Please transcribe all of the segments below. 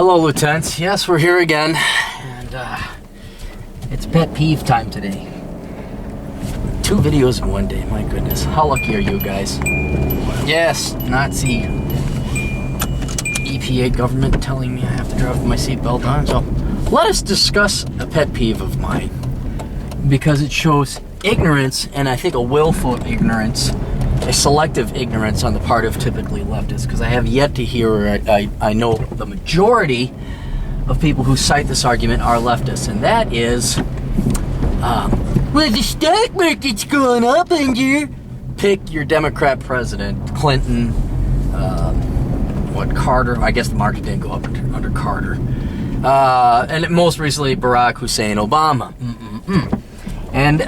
Hello, Lieutenants. Yes, we're here again, and it's pet peeve time today. 2 videos in one day, my goodness. How lucky are you guys? Yes, Nazi EPA government telling me I have to drive with my seatbelt on. So let us discuss a pet peeve of mine, because it shows ignorance, and I think a willful ignorance, a selective ignorance on the part of typically leftists, because I have yet to hear, or I know the majority of people who cite this argument are leftists, and that is, well, the stock market's going up under. Pick your Democrat president, Clinton, Carter. I guess the market didn't go up under Carter. And most recently, Barack Hussein Obama. And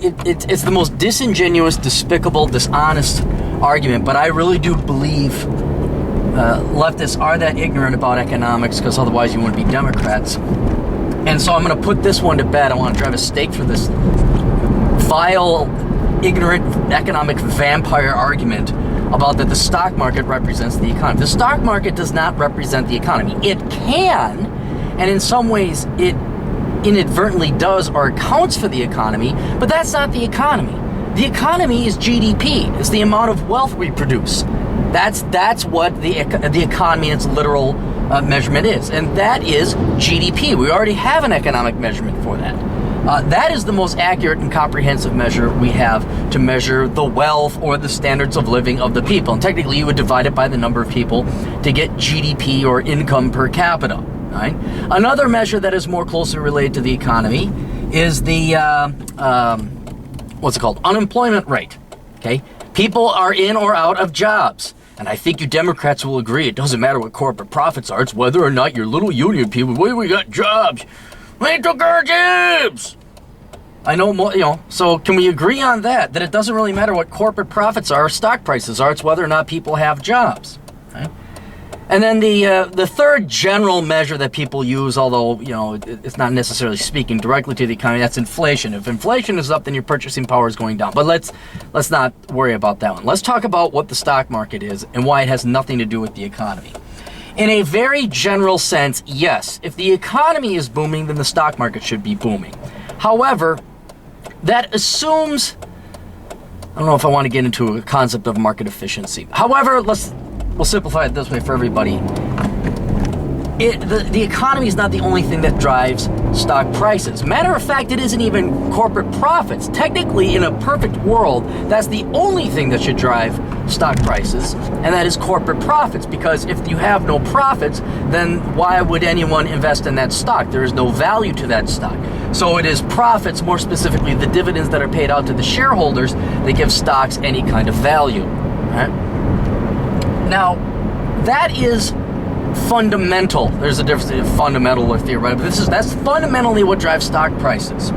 it's the most disingenuous, despicable, dishonest argument, but I really do believe leftists are that ignorant about economics, because otherwise you wouldn't be Democrats. And so I'm going to put this one to bed. I want to drive a stake for this vile, ignorant, economic vampire argument about that the stock market represents the economy. The stock market does not represent the economy. It can, and in some ways it inadvertently does or accounts for the economy, but that's not the economy. The economy is GDP. It's the amount of wealth we produce. That's what the economy in its literal measurement is, and that is GDP. We already have an economic measurement for that. That is the most accurate and comprehensive measure we have to measure the wealth or the standards of living of the people. And technically, you would divide it by the number of people to get GDP, or income per capita. Right? Another measure that is more closely related to the economy is the unemployment rate. Okay, people are in or out of jobs, and I think you Democrats will agree. It doesn't matter what corporate profits are; it's whether or not your little union people. Wait, we got jobs. We took our jobs. I know more. So can we agree on that? That it doesn't really matter what corporate profits are or stock prices are; it's whether or not people have jobs. Right? And then the third general measure that people use, although it's not necessarily speaking directly to the economy, that's inflation. If inflation is up, then your purchasing power is going down. But let's not worry about that one. Let's talk about what the stock market is and why it has nothing to do with the economy. In a very general sense, yes, if the economy is booming, then the stock market should be booming. However, that assumes, I don't know if I want to get into a concept of market efficiency. However, we'll simplify it this way for everybody. The economy is not the only thing that drives stock prices. Matter of fact, it isn't even corporate profits. Technically, in a perfect world, that's the only thing that should drive stock prices, and that is corporate profits. Because if you have no profits, then why would anyone invest in that stock? There is no value to that stock. So it is profits, more specifically the dividends that are paid out to the shareholders, that give stocks any kind of value. Right? Now, that is fundamental. There's a difference between fundamental or theoretical. That's fundamentally what drives stock prices.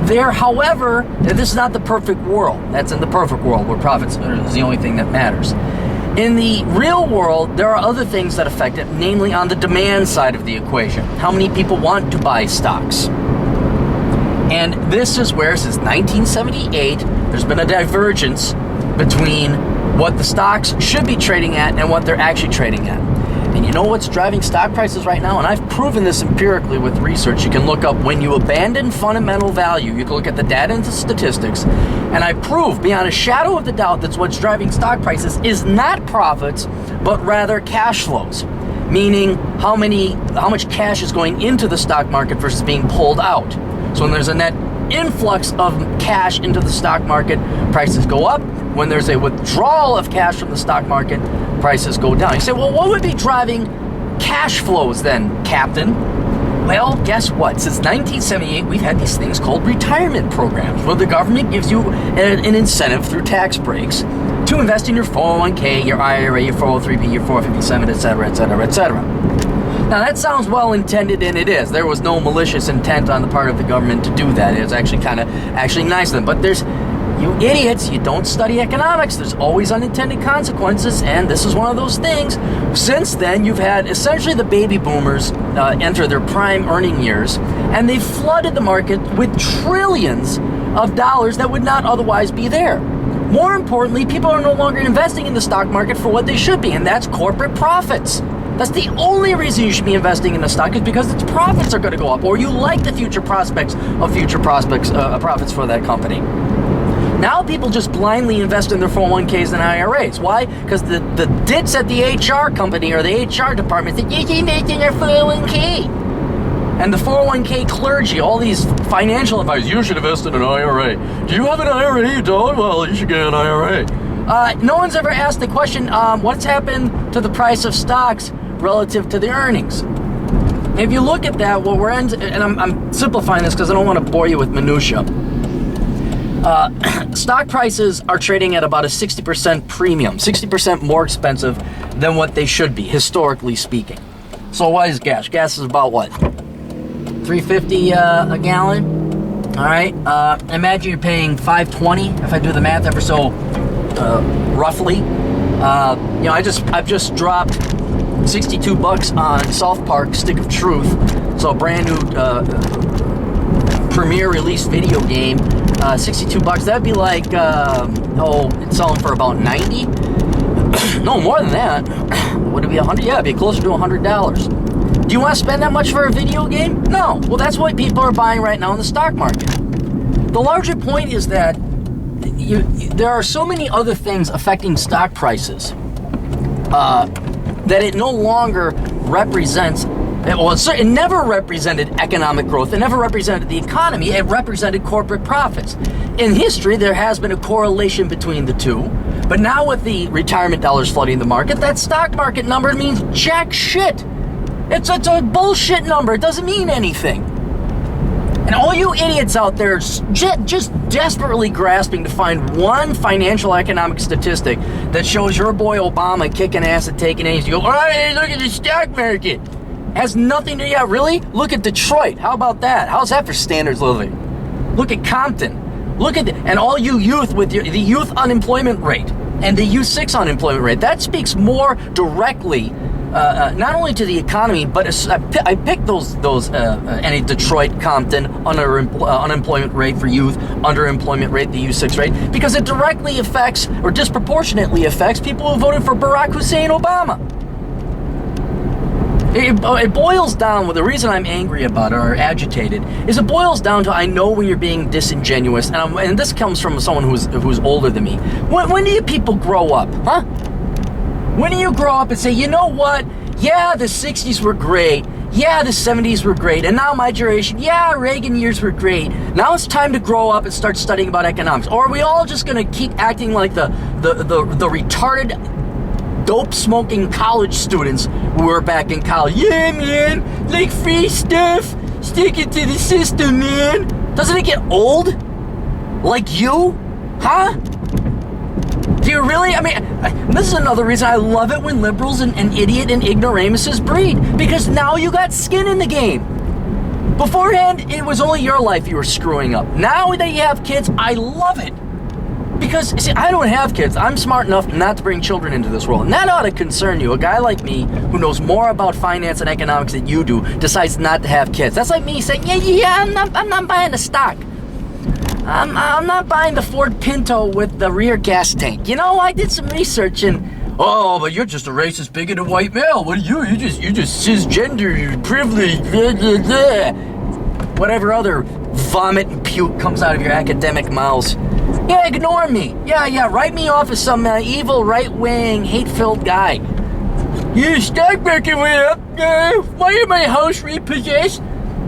However, this is not the perfect world. That's in the perfect world where profits is the only thing that matters. In the real world, there are other things that affect it, namely on the demand side of the equation. How many people want to buy stocks? And this is where, since 1978, there's been a divergence between what the stocks should be trading at and what they're actually trading at. And you know what's driving stock prices right now? And I've proven this empirically with research. You can look up when you abandon fundamental value. You can look at the data and the statistics. And I prove beyond a shadow of the doubt that what's driving stock prices is not profits, but rather cash flows. Meaning how much cash is going into the stock market versus being pulled out. So when there's a net influx of cash into the stock market, prices go up. When there's a withdrawal of cash from the stock market, prices go down. You say, well, what would be driving cash flows then, Captain? Well, guess what? Since 1978, we've had these things called retirement programs, where the government gives you an incentive through tax breaks to invest in your 401k, your IRA, your 403b, your 457, et cetera, et cetera, et cetera. Now, that sounds well-intended, and it is. There was no malicious intent on the part of the government to do that. It was actually nice of them. But you idiots, you don't study economics. There's always unintended consequences, and this is one of those things. Since then, you've had essentially the baby boomers enter their prime earning years, and they've flooded the market with trillions of dollars that would not otherwise be there. More importantly, people are no longer investing in the stock market for what they should be, and that's corporate profits. That's the only reason you should be investing in a stock, is because its profits are going to go up, or you like the future prospects profits for that company. Now people just blindly invest in their 401ks and IRAs. Why? Because the dits at the HR company or the HR department think you can invest in your 401k. And the 401k clergy, all these financial advisors, you should invest in an IRA. Do you have an IRA? You don't? Well, you should get an IRA. No one's ever asked the question, what's happened to the price of stocks relative to the earnings? If you look at that, what and I'm simplifying this because I don't want to bore you with minutia. Stock prices are trading at about a 60% premium, 60% more expensive than what they should be, historically speaking. So why is gas? Gas is about what? $3.50 a gallon. All right. Imagine you're paying $5.20 if I do the math ever so roughly. I've just dropped $62 on South Park Stick of Truth. So a brand new premiere release video game. $62. That'd be like it's selling for about $90. No, more than that. Would it be $100? Yeah, it'd be closer to $100. Do you want to spend that much for a video game? No. Well, that's what people are buying right now in the stock market. The larger point is that there are so many other things affecting stock prices that it no longer represents. It never represented economic growth. It never represented the economy. It represented corporate profits. In history, there has been a correlation between the two. But now with the retirement dollars flooding the market, that stock market number means jack shit. It's a bullshit number. It doesn't mean anything. And all you idiots out there just desperately grasping to find one financial economic statistic that shows your boy Obama kicking ass and taking names. You go, hey, look at the stock market. Has nothing to, yeah, really? Look at Detroit. How about that? How's that for standards of living? Look at Compton. Look at and all you youth with the youth unemployment rate and the U6 unemployment rate. That speaks more directly, not only to the economy, but I picked those any Detroit, Compton unemployment rate for youth, underemployment rate, the U6 rate, because it directly affects or disproportionately affects people who voted for Barack Hussein Obama. It boils down, the reason I'm angry about it or agitated is it boils down to, I know when you're being disingenuous, and this comes from someone who's older than me. When do you people grow up, huh? When do you grow up and say, you know what? Yeah, the 60s were great. Yeah, the 70s were great. And now my generation, yeah, Reagan years were great. Now it's time to grow up and start studying about economics. Or are we all just going to keep acting like the retarded, dope-smoking college students who were back in college? Yeah, man, like free stuff, stick it to the system, man. Doesn't it get old? Like you? Huh? Do you really? I mean, this is another reason I love it when liberals and idiot and ignoramuses breed, because now you got skin in the game. Beforehand, it was only your life you were screwing up. Now that you have kids, I love it. Because, see, I don't have kids. I'm smart enough not to bring children into this world. And that ought to concern you. A guy like me, who knows more about finance and economics than you do, decides not to have kids. That's like me saying, yeah, I'm not buying the stock. I'm not buying the Ford Pinto with the rear gas tank. You know, I did some research and, oh, but you're just a racist, bigoted white male. What are you? You just cisgender, you're privileged, blah, blah, blah. Whatever other vomit and puke comes out of your academic mouths. Yeah, ignore me. Yeah, write me off as some evil, right-wing, hate-filled guy. Yeah, stock market went up. Why are my house repossessed?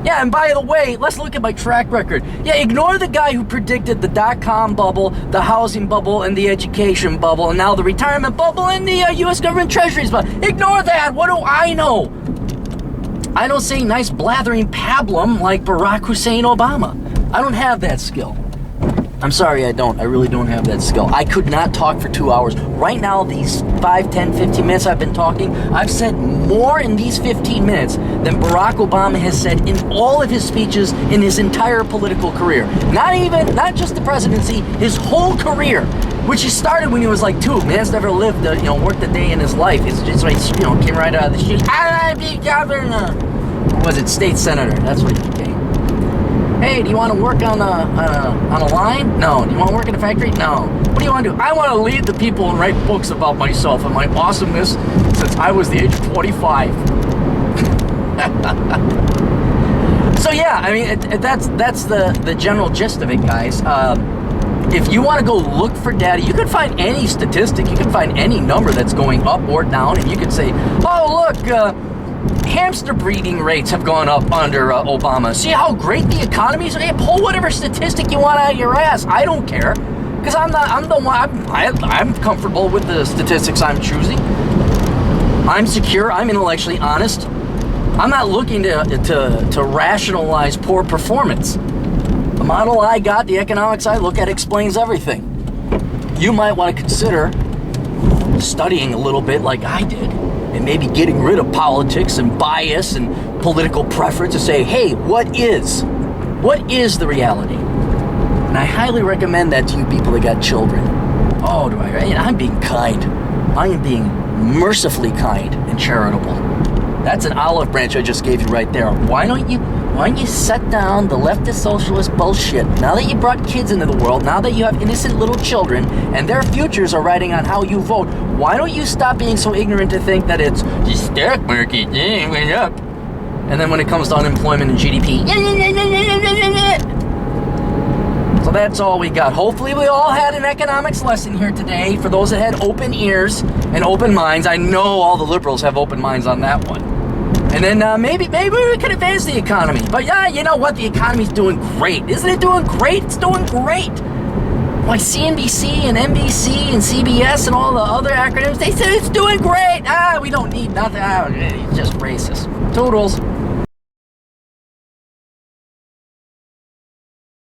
Yeah, and by the way, let's look at my track record. Yeah, ignore the guy who predicted the dot-com bubble, the housing bubble, and the education bubble, and now the retirement bubble and the U.S. government treasuries bubble. Ignore that. What do I know? I don't say nice blathering pablum like Barack Hussein Obama. I don't have that skill. I'm sorry, I don't. I really don't have that skill. I could not talk for 2 hours. Right now, these 5, 10, 15 minutes I've been talking, I've said more in these 15 minutes than Barack Obama has said in all of his speeches in his entire political career. Not just the presidency, his whole career, which he started when he was like 2. Man's never lived, worked a day in his life. He's just like, came right out of the street. I be governor. Or was it state senator? That's what he became. Hey, do you want to work on a line? No. Do you want to work in a factory? No. What do you want to do? I want to lead the people and write books about myself and my awesomeness since I was the age of 25. So yeah, I mean, that's the general gist of it, guys. If you want to go look for data, you can find any statistic, you can find any number that's going up or down, and you can say, oh, look, hamster breeding rates have gone up under Obama. See how great the economy is? Hey, pull whatever statistic you want out of your ass. I don't care, because I'm comfortable with the statistics I'm choosing. I'm secure. I'm intellectually honest. I'm not looking to rationalize poor performance. The model I got, the economics I look at, explains everything. You might want to consider studying a little bit like I did, and maybe getting rid of politics and bias and political preference and say, hey, what is the reality? And I highly recommend that to you people that got children. Oh, I'm being kind. I am being mercifully kind and charitable. That's an olive branch I just gave you right there. Why don't you set down the leftist socialist bullshit? Now that you brought kids into the world, now that you have innocent little children, and their futures are riding on how you vote, why don't you stop being so ignorant to think that it's the stock market went up, and then when it comes to unemployment and GDP, so that's all we got. Hopefully we all had an economics lesson here today. For those that had open ears and open minds, I know all the liberals have open minds on that one. And then maybe we could advance the economy. But yeah, you know what? The economy's doing great. Isn't it doing great? It's doing great. Like CNBC and NBC and CBS and all the other acronyms, they said it's doing great. We don't need nothing. It's just racist. Toodles.